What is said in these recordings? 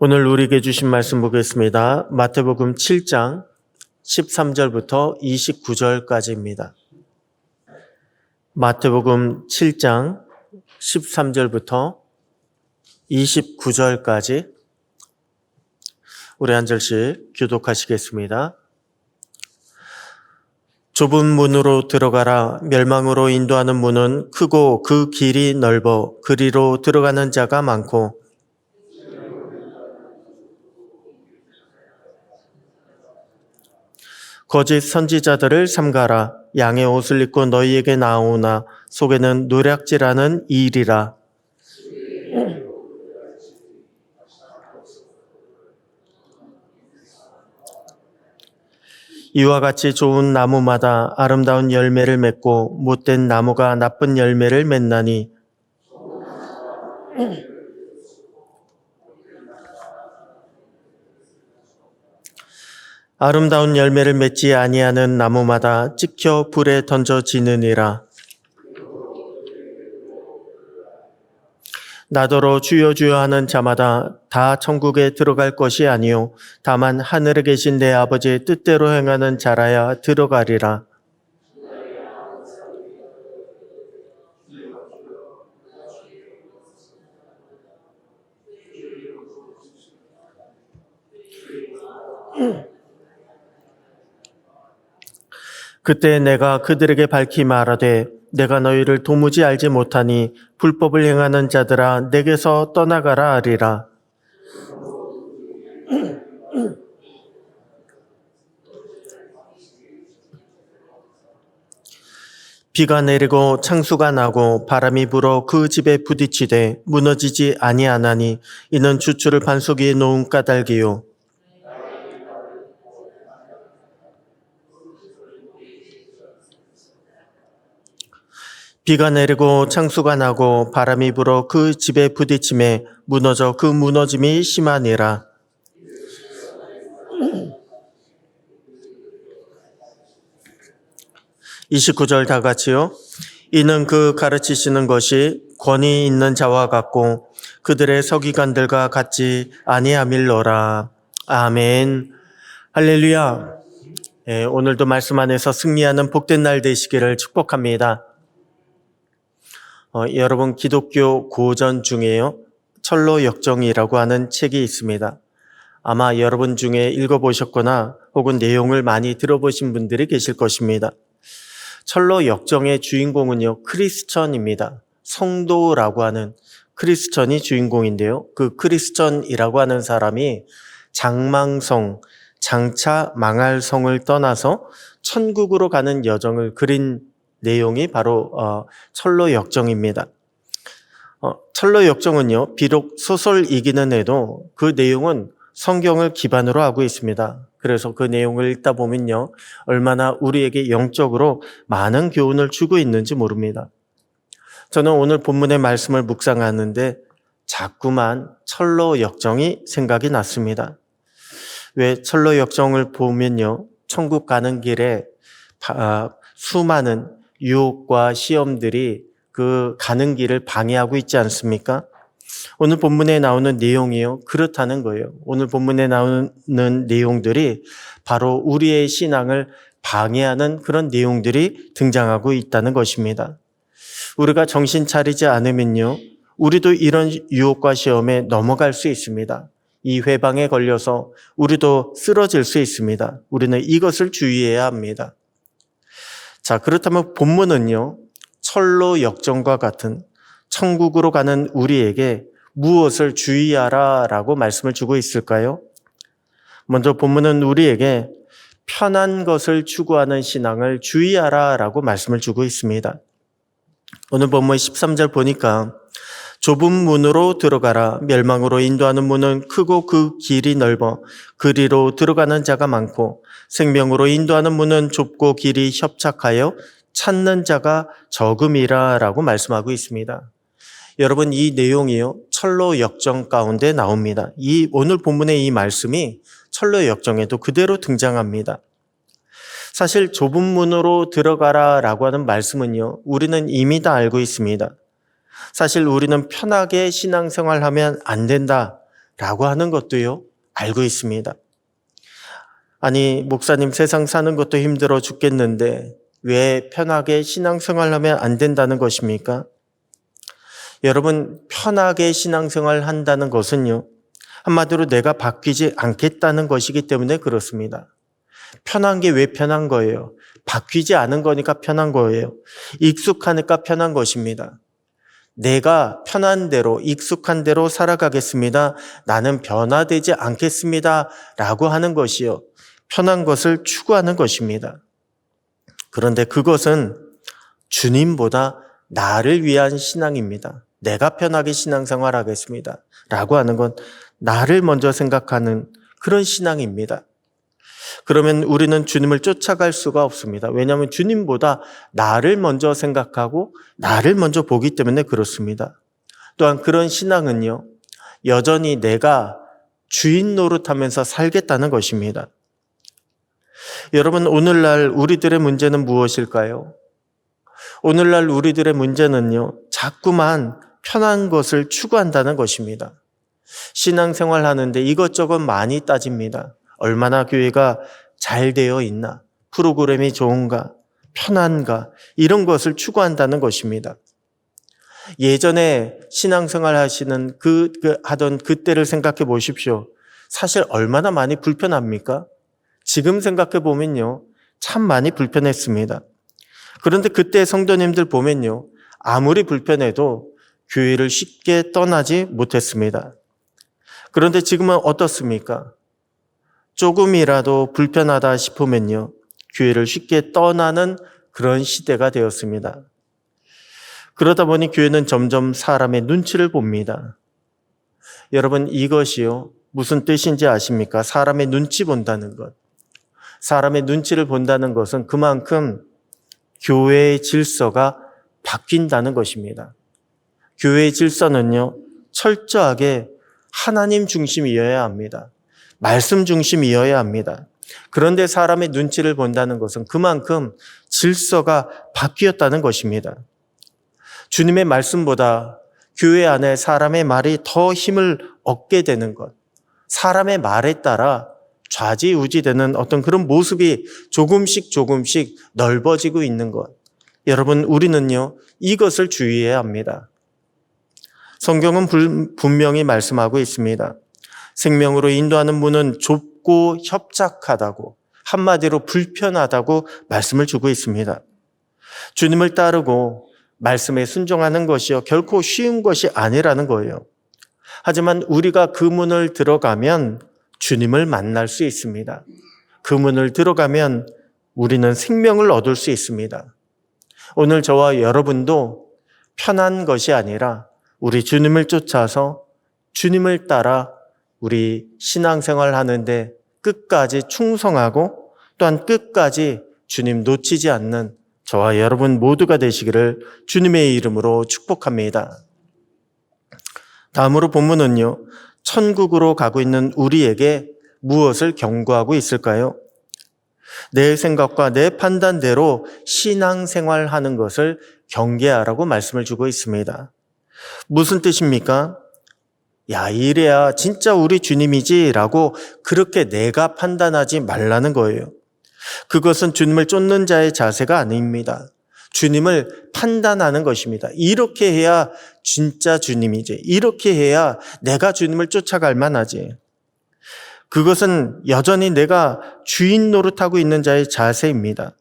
오늘 우리에게 주신 말씀 보겠습니다. 마태복음 7장 13절부터 29절까지입니다. 마태복음 7장 13절부터 29절까지 우리 한 절씩 교독하시겠습니다. 좁은 문으로 들어가라. 멸망으로 인도하는 문은 크고 그 길이 넓어 그리로 들어가는 자가 많고 거짓 선지자들을 삼가라. 양의 옷을 입고 너희에게 나오나 속에는 노략질하는 이일이라. 이와 같이 좋은 나무마다 아름다운 열매를 맺고 못된 나무가 나쁜 열매를 맺나니 아름다운 열매를 맺지 아니하는 나무마다 찍혀 불에 던져지느니라. 나더러 주여 주여 하는 자마다 다 천국에 들어갈 것이 아니요 다만 하늘에 계신 내 아버지의 뜻대로 행하는 자라야 들어가리라. 그때 내가 그들에게 밝히 말하되 내가 너희를 도무지 알지 못하니 불법을 행하는 자들아 내게서 떠나가라 하리라. 비가 내리고 창수가 나고 바람이 불어 그 집에 부딪히되 무너지지 아니하나니 이는 주추를 반석 위에 놓은 까닭이요. 비가 내리고 창수가 나고 바람이 불어 그 집에 부딪힘에 무너져 그 무너짐이 심하니라. (29절) 다 같이요. 이는 그 가르치시는 것이 권위 있는 자와 같고 그들의 서기관들과 같지 아니함일러라. 아멘. 할렐루야. 오늘도 말씀 안에서 승리하는 복된 날 되시기를 축복합니다. 여러분 기독교 고전 중에요 철로역정이라고 하는 책이 있습니다. 아마 여러분 중에 읽어보셨거나 혹은 내용을 많이 들어보신 분들이 계실 것입니다. 철로역정의 주인공은요 크리스천입니다. 성도라고 하는 크리스천이 주인공인데요. 그 크리스천이라고 하는 사람이 장망성, 장차 망할 성을 떠나서 천국으로 가는 여정을 그린 내용이 바로 철로역정입니다. 철로역정은요 비록 소설이기는 해도 그 내용은 성경을 기반으로 하고 있습니다. 그래서 그 내용을 읽다 보면요 얼마나 우리에게 영적으로 많은 교훈을 주고 있는지 모릅니다. 저는 오늘 본문의 말씀을 묵상하는데 자꾸만 철로역정이 생각이 났습니다. 왜 철로역정을 보면요 천국 가는 길에 수많은 유혹과 시험들이 그 가는 길을 방해하고 있지 않습니까? 오늘 본문에 나오는 내용이요 그렇다는 거예요. 오늘 본문에 나오는 내용들이 바로 우리의 신앙을 방해하는 그런 내용들이 등장하고 있다는 것입니다. 우리가 정신 차리지 않으면요 우리도 이런 유혹과 시험에 넘어갈 수 있습니다. 이 회방에 걸려서 우리도 쓰러질 수 있습니다. 우리는 이것을 주의해야 합니다. 자, 그렇다면 본문은요 철로역정과 같은 천국으로 가는 우리에게 무엇을 주의하라 라고 말씀을 주고 있을까요? 먼저 본문은 우리에게 편한 것을 추구하는 신앙을 주의하라 라고 말씀을 주고 있습니다. 오늘 본문 13절 보니까 좁은 문으로 들어가라. 멸망으로 인도하는 문은 크고 그 길이 넓어 그리로 들어가는 자가 많고 생명으로 인도하는 문은 좁고 길이 협착하여 찾는 자가 적음이라 라고 말씀하고 있습니다. 여러분 이 내용이요 철로역정 가운데 나옵니다. 오늘 본문의 이 말씀이 철로역정에도 그대로 등장합니다. 사실 좁은 문으로 들어가라 라고 하는 말씀은요 우리는 이미 다 알고 있습니다. 사실 우리는 편하게 신앙생활하면 안 된다 라고 하는 것도요, 알고 있습니다. 아니, 목사님 세상 사는 것도 힘들어 죽겠는데 왜 편하게 신앙생활하면 안 된다는 것입니까? 여러분, 편하게 신앙생활 한다는 것은요, 한마디로 내가 바뀌지 않겠다는 것이기 때문에 그렇습니다. 편한 게 왜 편한 거예요? 바뀌지 않은 거니까 편한 거예요. 익숙하니까 편한 것입니다. 내가 편한 대로, 익숙한 대로 살아가겠습니다. 나는 변화되지 않겠습니다. 라고 하는 것이요, 편한 것을 추구하는 것입니다. 그런데 그것은 주님보다 나를 위한 신앙입니다. 내가 편하게 신앙생활 하겠습니다. 라고 하는 건 나를 먼저 생각하는 그런 신앙입니다. 그러면 우리는 주님을 쫓아갈 수가 없습니다. 왜냐하면 주님보다 나를 먼저 생각하고 나를 먼저 보기 때문에 그렇습니다. 또한 그런 신앙은요, 여전히 내가 주인 노릇하면서 살겠다는 것입니다. 여러분, 오늘날 우리들의 문제는 무엇일까요? 오늘날 우리들의 문제는요, 자꾸만 편한 것을 추구한다는 것입니다. 신앙생활 하는데 이것저것 많이 따집니다. 얼마나 교회가 잘 되어 있나, 프로그램이 좋은가, 편한가, 이런 것을 추구한다는 것입니다. 예전에 신앙생활 하시는 하던 그때를 생각해 보십시오. 사실 얼마나 많이 불편합니까? 지금 생각해 보면요, 참 많이 불편했습니다. 그런데 그때 성도님들 보면요, 아무리 불편해도 교회를 쉽게 떠나지 못했습니다. 그런데 지금은 어떻습니까? 조금이라도 불편하다 싶으면요, 교회를 쉽게 떠나는 그런 시대가 되었습니다. 그러다 보니 교회는 점점 사람의 눈치를 봅니다. 여러분, 이것이요, 무슨 뜻인지 아십니까? 사람의 눈치 본다는 것. 사람의 눈치를 본다는 것은 그만큼 교회의 질서가 바뀐다는 것입니다. 교회의 질서는요, 철저하게 하나님 중심이어야 합니다. 말씀 중심이어야 합니다. 그런데 사람의 눈치를 본다는 것은 그만큼 질서가 바뀌었다는 것입니다. 주님의 말씀보다 교회 안에 사람의 말이 더 힘을 얻게 되는 것, 사람의 말에 따라 좌지우지되는 어떤 그런 모습이 조금씩 넓어지고 있는 것. 여러분, 우리는요, 이것을 주의해야 합니다. 성경은 분명히 말씀하고 있습니다. 생명으로 인도하는 문은 좁고 협착하다고, 한마디로 불편하다고 말씀을 주고 있습니다. 주님을 따르고 말씀에 순종하는 것이요, 결코 쉬운 것이 아니라는 거예요. 하지만 우리가 그 문을 들어가면 주님을 만날 수 있습니다. 그 문을 들어가면 우리는 생명을 얻을 수 있습니다. 오늘 저와 여러분도 편한 것이 아니라 우리 주님을 쫓아서 주님을 따라 우리 신앙생활 하는데 끝까지 충성하고 또한 끝까지 주님 놓치지 않는 저와 여러분 모두가 되시기를 주님의 이름으로 축복합니다. 다음으로 본문은요, 천국으로 가고 있는 우리에게 무엇을 경고하고 있을까요? 내 생각과 내 판단대로 신앙생활하는 것을 경계하라고 말씀을 주고 있습니다. 무슨 뜻입니까? 야, 이래야 진짜 우리 주님이지라고 그렇게 내가 판단하지 말라는 거예요. 그것은 주님을 쫓는 자의 자세가 아닙니다. 주님을 판단하는 것입니다. 이렇게 해야 진짜 주님이지. 이렇게 해야 내가 주님을 쫓아갈 만하지. 그것은 여전히 내가 주인 노릇하고 있는 자의 자세입니다.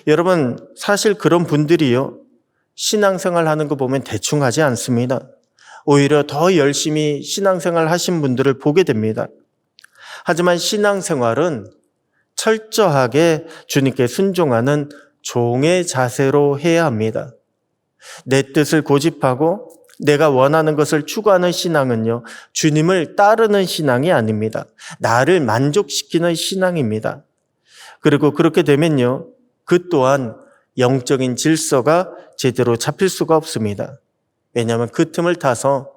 여러분, 사실 그런 분들이요, 신앙생활 하는 거 보면 대충 하지 않습니다. 오히려 더 열심히 신앙생활 하신 분들을 보게 됩니다. 하지만 신앙생활은 철저하게 주님께 순종하는 종의 자세로 해야 합니다. 내 뜻을 고집하고 내가 원하는 것을 추구하는 신앙은요, 주님을 따르는 신앙이 아닙니다. 나를 만족시키는 신앙입니다. 그리고 그렇게 되면요, 그 또한 영적인 질서가 제대로 잡힐 수가 없습니다. 왜냐하면 그 틈을 타서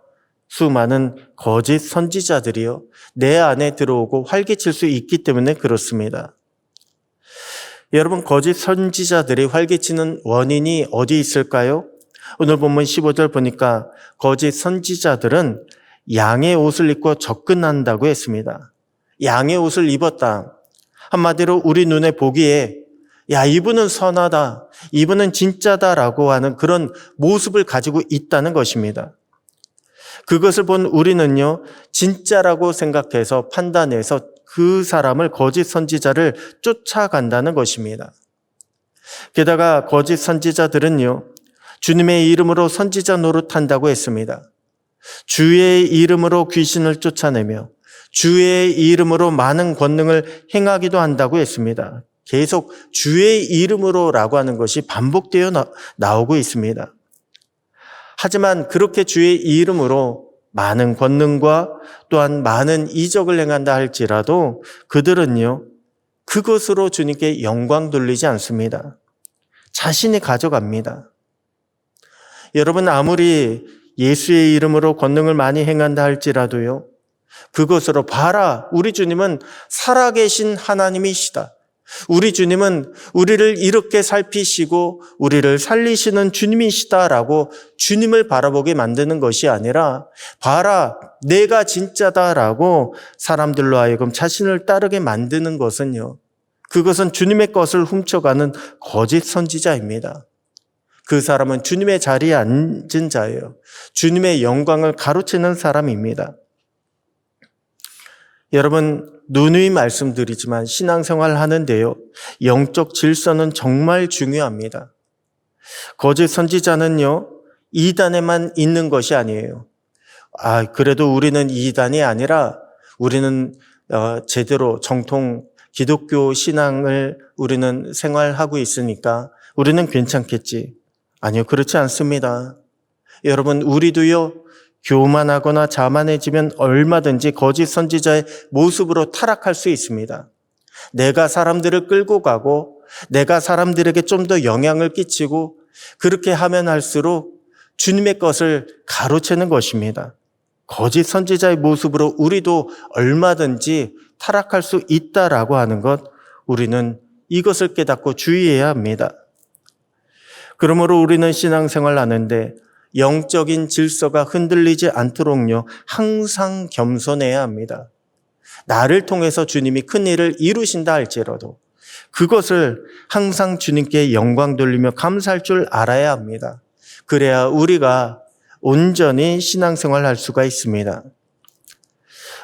수많은 거짓 선지자들이요, 내 안에 들어오고 활개칠 수 있기 때문에 그렇습니다. 여러분, 거짓 선지자들이 활개치는 원인이 어디 있을까요? 오늘 본문 15절 보니까 거짓 선지자들은 양의 옷을 입고 접근한다고 했습니다. 양의 옷을 입었다. 한마디로 우리 눈에 보기에 야, 이분은 선하다, 이분은 진짜다라고 하는 그런 모습을 가지고 있다는 것입니다. 그것을 본 우리는요, 진짜라고 생각해서 판단해서 그 사람을, 거짓 선지자를 쫓아간다는 것입니다. 게다가 거짓 선지자들은요, 주님의 이름으로 선지자 노릇한다고 했습니다. 주의 이름으로 귀신을 쫓아내며 주의 이름으로 많은 권능을 행하기도 한다고 했습니다. 계속 주의 이름으로라고 하는 것이 반복되어 나오고 있습니다. 하지만 그렇게 주의 이름으로 많은 권능과 또한 많은 이적을 행한다 할지라도 그들은요, 그것으로 주님께 영광 돌리지 않습니다. 자신이 가져갑니다. 여러분, 아무리 예수의 이름으로 권능을 많이 행한다 할지라도요, 그것으로 봐라, 우리 주님은 살아계신 하나님이시다. 우리 주님은 우리를 이렇게 살피시고 우리를 살리시는 주님이시다라고 주님을 바라보게 만드는 것이 아니라 봐라, 내가 진짜다라고 사람들로 하여금 자신을 따르게 만드는 것은요, 그것은 주님의 것을 훔쳐가는 거짓 선지자입니다. 그 사람은 주님의 자리에 앉은 자예요. 주님의 영광을 가로채는 사람입니다. 여러분, 누누이 말씀드리지만 신앙생활 하는데요, 영적 질서는 정말 중요합니다. 거짓 선지자는요, 이단에만 있는 것이 아니에요. 그래도 우리는 이단이 아니라 우리는 제대로 정통 기독교 신앙을 우리는 생활하고 있으니까 우리는 괜찮겠지. 아니요, 그렇지 않습니다. 여러분, 우리도요, 교만하거나 자만해지면 얼마든지 거짓 선지자의 모습으로 타락할 수 있습니다. 내가 사람들을 끌고 가고 내가 사람들에게 좀 더 영향을 끼치고 그렇게 하면 할수록 주님의 것을 가로채는 것입니다. 거짓 선지자의 모습으로 우리도 얼마든지 타락할 수 있다라고 하는 것, 우리는 이것을 깨닫고 주의해야 합니다. 그러므로 우리는 신앙생활 하는데 영적인 질서가 흔들리지 않도록요, 항상 겸손해야 합니다. 나를 통해서 주님이 큰 일을 이루신다 할지라도 그것을 항상 주님께 영광 돌리며 감사할 줄 알아야 합니다. 그래야 우리가 온전히 신앙생활을 할 수가 있습니다.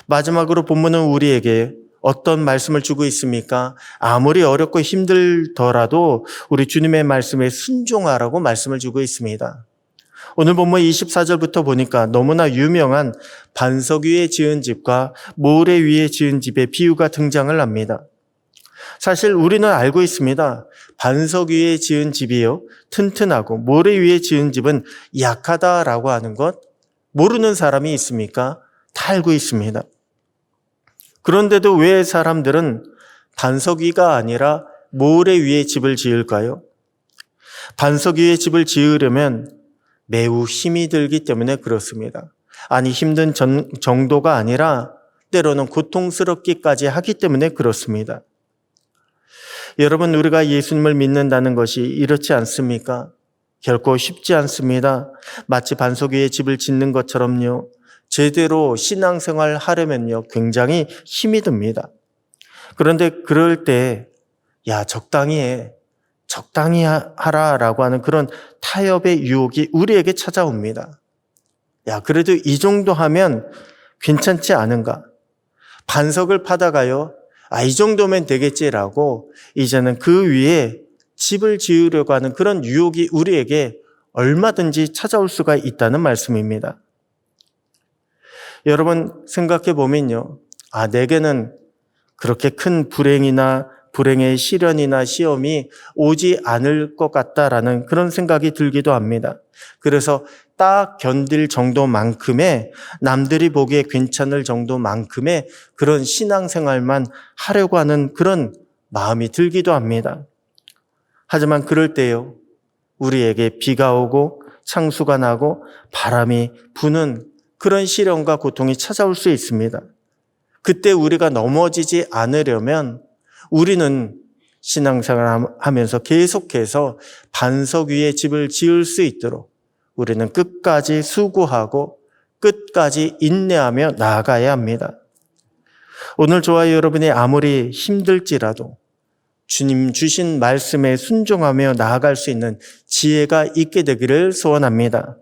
마지막으로 본문은 우리에게 어떤 말씀을 주고 있습니까? 아무리 어렵고 힘들더라도 우리 주님의 말씀에 순종하라고 말씀을 주고 있습니다. 오늘 본문 24절부터 보니까 너무나 유명한 반석 위에 지은 집과 모래 위에 지은 집의 비유가 등장을 합니다. 사실 우리는 알고 있습니다. 반석 위에 지은 집이요, 튼튼하고 모래 위에 지은 집은 약하다라고 하는 것, 모르는 사람이 있습니까? 다 알고 있습니다. 그런데도 왜 사람들은 반석 위가 아니라 모래 위에 집을 지을까요? 반석 위에 집을 지으려면 매우 힘이 들기 때문에 그렇습니다. 아니, 힘든 정도가 아니라 때로는 고통스럽기까지 하기 때문에 그렇습니다. 여러분, 우리가 예수님을 믿는다는 것이 이렇지 않습니까? 결코 쉽지 않습니다. 마치 반석 위에 집을 짓는 것처럼요, 제대로 신앙생활 하려면요, 굉장히 힘이 듭니다. 그런데 그럴 때, 야, 적당히 해, 적당히 하라라고 하는 그런 타협의 유혹이 우리에게 찾아옵니다. 야, 그래도 이 정도 하면 괜찮지 않은가? 반석을 파다가요, 이 정도면 되겠지라고 이제는 그 위에 집을 지으려고 하는 그런 유혹이 우리에게 얼마든지 찾아올 수가 있다는 말씀입니다. 여러분, 생각해 보면요, 내게는 그렇게 큰 불행의 시련이나 시험이 오지 않을 것 같다라는 그런 생각이 들기도 합니다. 그래서 딱 견딜 정도만큼의, 남들이 보기에 괜찮을 정도만큼의 그런 신앙생활만 하려고 하는 그런 마음이 들기도 합니다. 하지만 그럴 때요, 우리에게 비가 오고 창수가 나고 바람이 부는 그런 시련과 고통이 찾아올 수 있습니다. 그때 우리가 넘어지지 않으려면 우리는 신앙생활 하면서 계속해서 반석 위에 집을 지을 수 있도록 우리는 끝까지 수고하고 끝까지 인내하며 나아가야 합니다. 오늘 저와 여러분이 아무리 힘들지라도 주님 주신 말씀에 순종하며 나아갈 수 있는 지혜가 있게 되기를 소원합니다.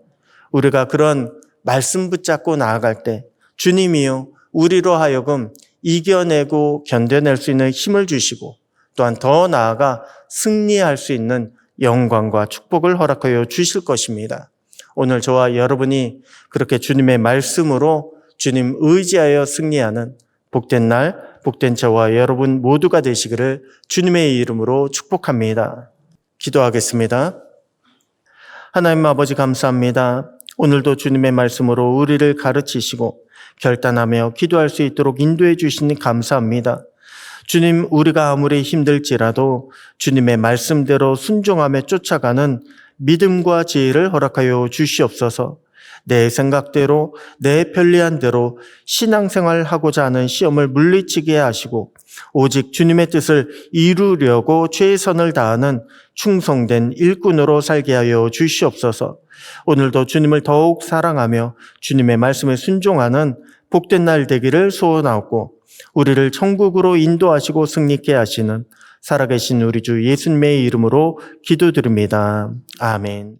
우리가 그런 말씀 붙잡고 나아갈 때 주님이요 우리로 하여금 이겨내고 견뎌낼 수 있는 힘을 주시고 또한 더 나아가 승리할 수 있는 영광과 축복을 허락하여 주실 것입니다. 오늘 저와 여러분이 그렇게 주님의 말씀으로 주님 의지하여 승리하는 복된 날, 복된 저와 여러분 모두가 되시기를 주님의 이름으로 축복합니다. 기도하겠습니다. 하나님 아버지 감사합니다. 오늘도 주님의 말씀으로 우리를 가르치시고 결단하며 기도할 수 있도록 인도해 주시니 감사합니다. 주님, 우리가 아무리 힘들지라도 주님의 말씀대로 순종하며 쫓아가는 믿음과 지혜를 허락하여 주시옵소서. 내 생각대로 내 편리한 대로 신앙생활하고자 하는 시험을 물리치게 하시고 오직 주님의 뜻을 이루려고 최선을 다하는 충성된 일꾼으로 살게 하여 주시옵소서. 오늘도 주님을 더욱 사랑하며 주님의 말씀에 순종하는 복된 날 되기를 소원하고 우리를 천국으로 인도하시고 승리케 하시는 살아계신 우리 주 예수님의 이름으로 기도드립니다. 아멘.